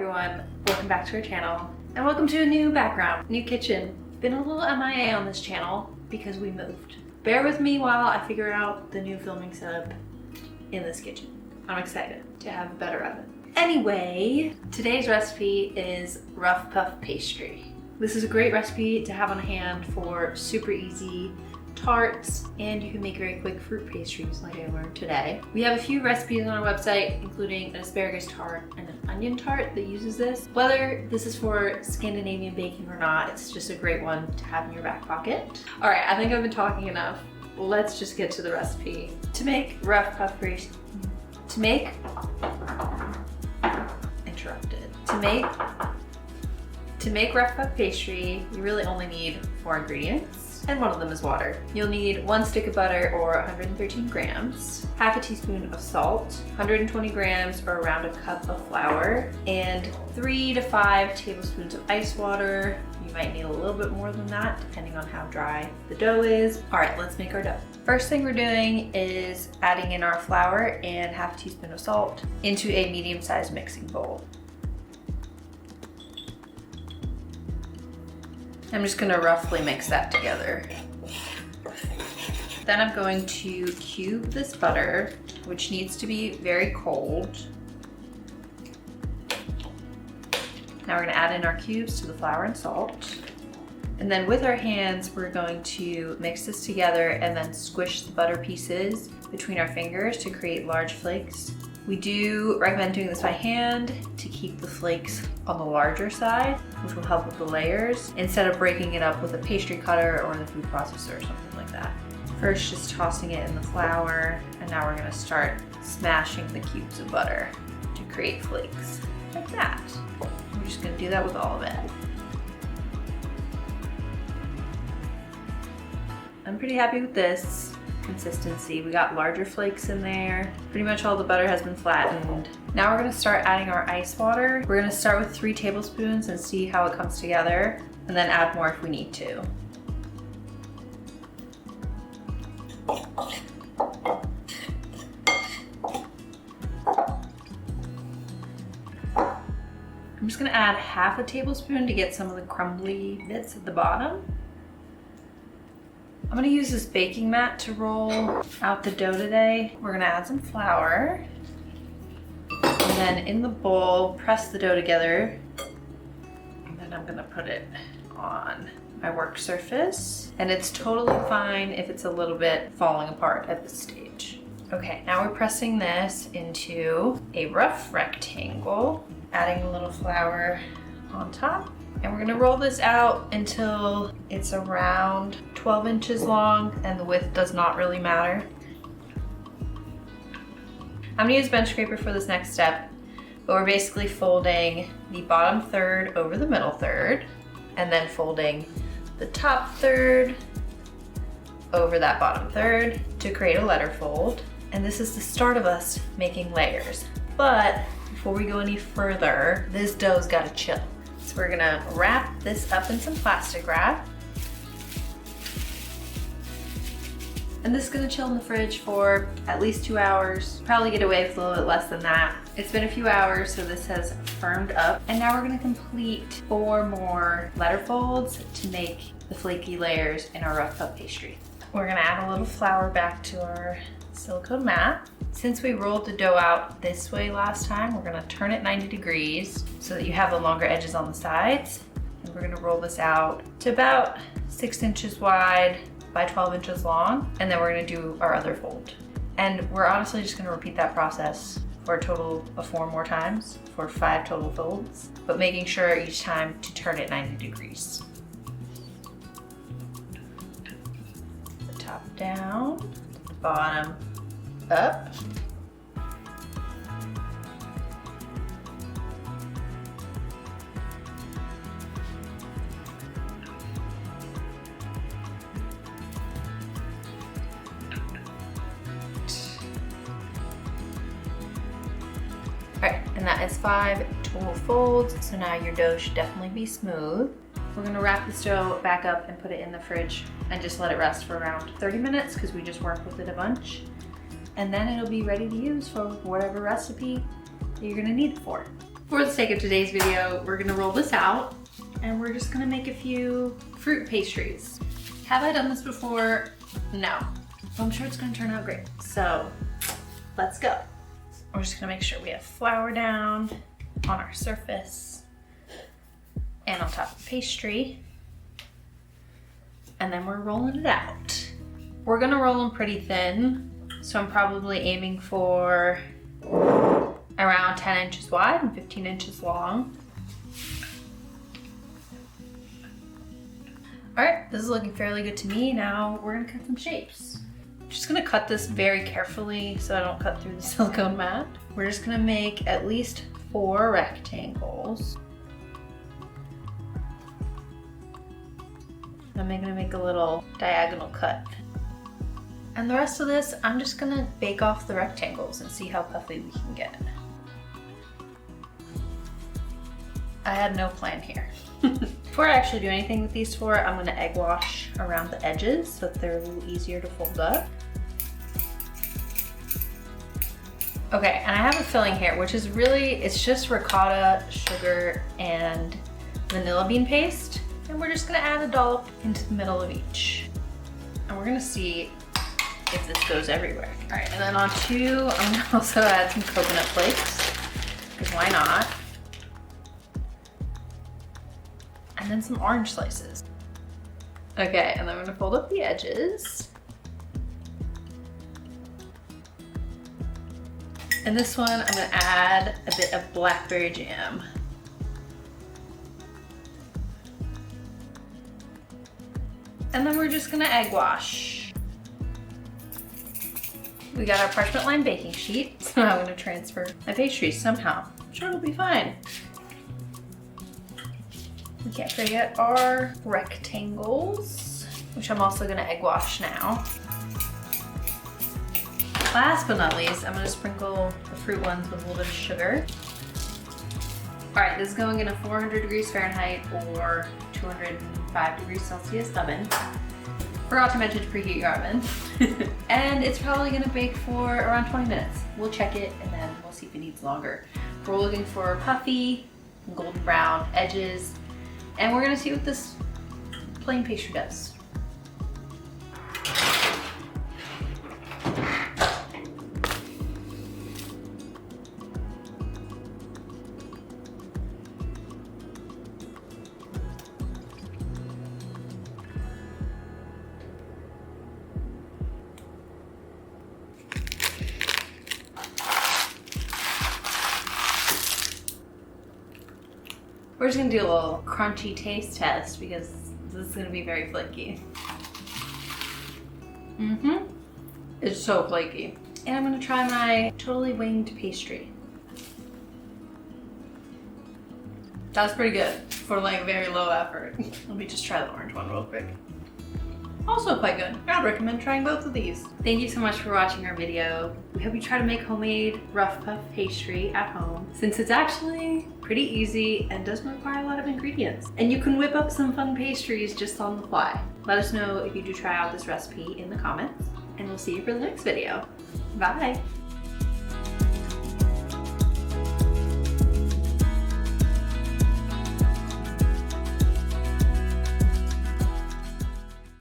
everyone, welcome back to our channel and welcome to a new background, new kitchen. Been a little MIA on this channel because we moved. Bear with me while I figure out the new filming setup in this kitchen. I'm excited to have a better oven. Anyway, today's recipe is rough puff pastry. This is a great recipe to have on hand for super easy tarts, and you can make very quick fruit pastries like I learned today. We have a few recipes on our website, including an asparagus tart and an onion tart that uses this. Whether this is for Scandinavian baking or not, it's just a great one to have in your back pocket. All right, I think I've been talking enough. Let's just get to the recipe. To make rough puff pastry, To make rough puff pastry, you really only need 4 ingredients, and one of them is water. You'll need 1 stick of butter or 113 grams, half a teaspoon of salt, 120 grams or around a cup of flour, and 3 to 5 tablespoons of ice water. You might need a little bit more than that, depending on how dry the dough is. All right, let's make our dough. First thing we're doing is adding in our flour and half a teaspoon of salt into a medium-sized mixing bowl. I'm just gonna roughly mix that together. Then I'm going to cube this butter, which needs to be very cold. Now we're gonna add in our cubes to the flour and salt. And then with our hands, we're going to mix this together and then squish the butter pieces between our fingers to create large flakes. We do recommend doing this by hand to keep the flakes on the larger side, which will help with the layers, instead of breaking it up with a pastry cutter or the food processor or something like that. First, just tossing it in the flour, and now we're gonna start smashing the cubes of butter to create flakes, like that. We're just gonna do that with all of it. I'm pretty happy with this consistency. We got larger flakes in there. Pretty much all the butter has been flattened. Now we're gonna start adding our ice water. We're gonna start with 3 tablespoons and see how it comes together, and then add more if we need to. I'm just gonna add half a tablespoon to get some of the crumbly bits at the bottom. I'm gonna use this baking mat to roll out the dough today. We're gonna add some flour. And then in the bowl, press the dough together. And then I'm gonna put it on my work surface. And it's totally fine if it's a little bit falling apart at this stage. Okay, now we're pressing this into a rough rectangle, adding a little flour on top. And we're gonna roll this out until it's around 12 inches long, and the width does not really matter. I'm gonna use bench scraper for this next step, but we're basically folding the bottom third over the middle third, and then folding the top third over that bottom third to create a letter fold. And this is the start of us making layers. But before we go any further, this dough's gotta chill. So we're gonna wrap this up in some plastic wrap. And this is gonna chill in the fridge for at least 2 hours. Probably get away with a little bit less than that. It's been a few hours, so this has firmed up. And now we're gonna complete 4 more letter folds to make the flaky layers in our rough puff pastry. We're gonna add a little flour back to our silicone mat. Since we rolled the dough out this way last time, we're gonna turn it 90 degrees so that you have the longer edges on the sides. And we're gonna roll this out to about 6 inches wide by 12 inches long. And then we're gonna do our other fold. And we're honestly just gonna repeat that process for a total of 4 more times for 5 total folds, but making sure each time to turn it 90 degrees. The top down, the bottom up. All right, and that is 5 total folds. So now your dough should definitely be smooth. We're gonna wrap this dough back up and put it in the fridge and just let it rest for around 30 minutes because we just work with it a bunch. And then it'll be ready to use for whatever recipe that you're gonna need it for. For the sake of today's video, we're gonna roll this out and we're just gonna make a few fruit pastries. Have I done this before? No. But I'm sure it's gonna turn out great. So let's go. We're just gonna make sure we have flour down on our surface and on top of the pastry. And then we're rolling it out. We're gonna roll them pretty thin. So I'm probably aiming for around 10 inches wide and 15 inches long. All right, this is looking fairly good to me. Now we're gonna cut some shapes. I'm just gonna cut this very carefully so I don't cut through the silicone mat. We're just gonna make at least 4 rectangles. I'm gonna make a little diagonal cut. And the rest of this, I'm just gonna bake off the rectangles and see how puffy we can get. I had no plan here. Before I actually do anything with these 4, I'm gonna egg wash around the edges so that they're a little easier to fold up. Okay, and I have a filling here, which is really, it's just ricotta, sugar, and vanilla bean paste. And we're just gonna add a dollop into the middle of each. And we're gonna see if this goes everywhere. All right, and then on 2, I'm gonna also add some coconut flakes, because why not? And then some orange slices. Okay, and then I'm gonna fold up the edges. And this one, I'm gonna add a bit of blackberry jam. And then we're just gonna egg wash. We got our parchment lined baking sheet, so now I'm gonna transfer my pastries somehow. I'm sure it'll be fine. We can't forget our rectangles, which I'm also gonna egg wash now. Last but not least, I'm gonna sprinkle the fruit ones with a little bit of sugar. All right, this is going in a 400 degrees Fahrenheit or 205 degrees Celsius oven. Forgot to mention to preheat your oven. And it's probably gonna bake for around 20 minutes. We'll check it and then we'll see if it needs longer. We're looking for puffy, golden brown edges, and we're gonna see what this plain pastry does. We're just gonna do a little crunchy taste test because this is gonna be very flaky. It's so flaky. And I'm gonna try my totally winged pastry. That was pretty good for like very low effort. Let me just try the orange one real quick. Also quite good. I'd recommend trying both of these. Thank you so much for watching our video. We hope you try to make homemade rough puff pastry at home, since it's actually pretty easy and doesn't require a lot of ingredients. And you can whip up some fun pastries just on the fly. Let us know if you do try out this recipe in the comments, and we'll see you for the next video. Bye.